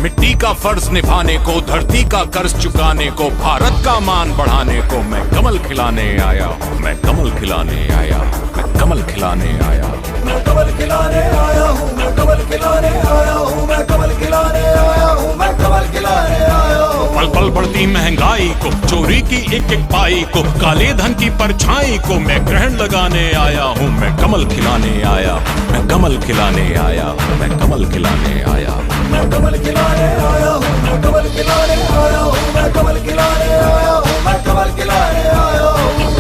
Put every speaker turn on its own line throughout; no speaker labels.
मिट्टी का फर्ज निभाने को, धरती का कर्ज चुकाने को, भारत का मान बढ़ाने को मैं कमल खिलाने आया हूँ, मैं कमल खिलाने आया हूँ, मैं कमल खिलाने आया हूँ,
मैं कमल खिलाने आया हूँ, मैं कमल खिलाने आया हूँ, मैं कमल खिलाने आया हूँ, मैं कमल खिलाने आया हूँ।
पल पल बढ़ती महंगाई को, चोरी की एक एक पाई को, काले धन की परछाई को मैं ग्रहण लगाने आया हूँ, मैं कमल खिलाने आया हूँ, मैं कमल खिलाने आया हूँ, मैं कमल खिलाने आया हूँ,
मैं कमल खिलाने आया हूँ, मैं कमल खिलाने आया हूँ, मैं कमल खिलाने आया हूँ, मैं कमल खिलाने आया हूँ।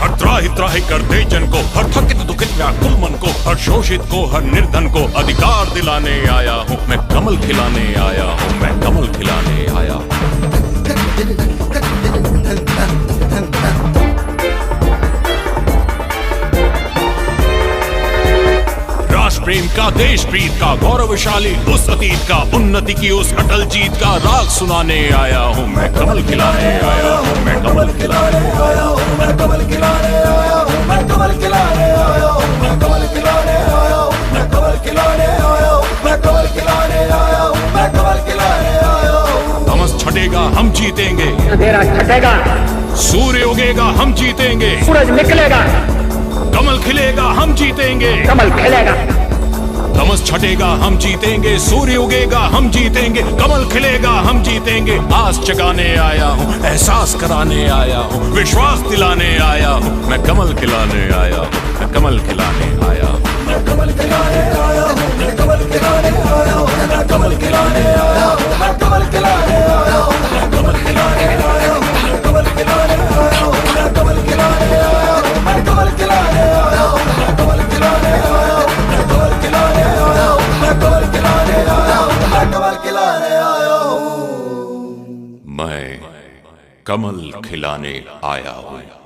हर त्राहि त्राहि कर दे जन को, हर थकित दुखित व्याकुल मन को, हर शोषित को, हर निर्धन को अधिकार दिलाने आया हूँ, मैं कमल खिलाने आया हूँ, मैं कमल खिलाने आया हूँ। राष्ट्र प्रेम का, देश प्रीत का, गौरवशाली उस अतीत का, उन्नति की उस अटल जीत का राग सुनाने आया हूँ, मैं कमल खिलाने आया हूँ, मैं कमल खिलाने
आया हूँ, मैं कमल खिलाने आया हूँ, मैं कमल खिलाने आया हूँ, मैं कमल खिलाने आया हूँ, मैं कमल खिलाने आया हूँ, मैं कमल खिलाने आया हूँ, मैं कमल खिलाने आया हूँ।
तमस छटेगा हम जीतेंगे,
अंधेरा छटेगा,
सूर्य उगेगा हम जीतेंगे,
सूरज निकलेगा,
कमल खिलेगा हम जीतेंगे,
कमल खिलेगा।
तमस छटेगा हम जीतेंगे, सूर्य उगेगा हम जीतेंगे, कमल खिलेगा हम जीतेंगे। आस जगाने आया हूँ, एहसास कराने आया हूँ, विश्वास दिलाने आया हूँ, मैं कमल खिलाने आया हूँ, मैं कमल खिलाने आया हूँ,
मैं कमल खिलाने आया हूँ, मैं कमल खिलाने आया हूँ, मैं कमल खिलाने आया हूँ, मैं कमल खिलाने आया हूँ, मैं कमल खिलाने आया हूँ, मैं कमल खिलाने आया हूँ, मैं कमल खिलाने आया हूँ, मैं कमल खिलाने आया हूँ, मैं कमल खिलाने आया हूँ, मैं कमल खिलाने आया हूँ, मैं कमल खिलाने आया हूँ, मैं कमल खिलाने आया हूँ।
मैं कमल खिलाने आया हूँ।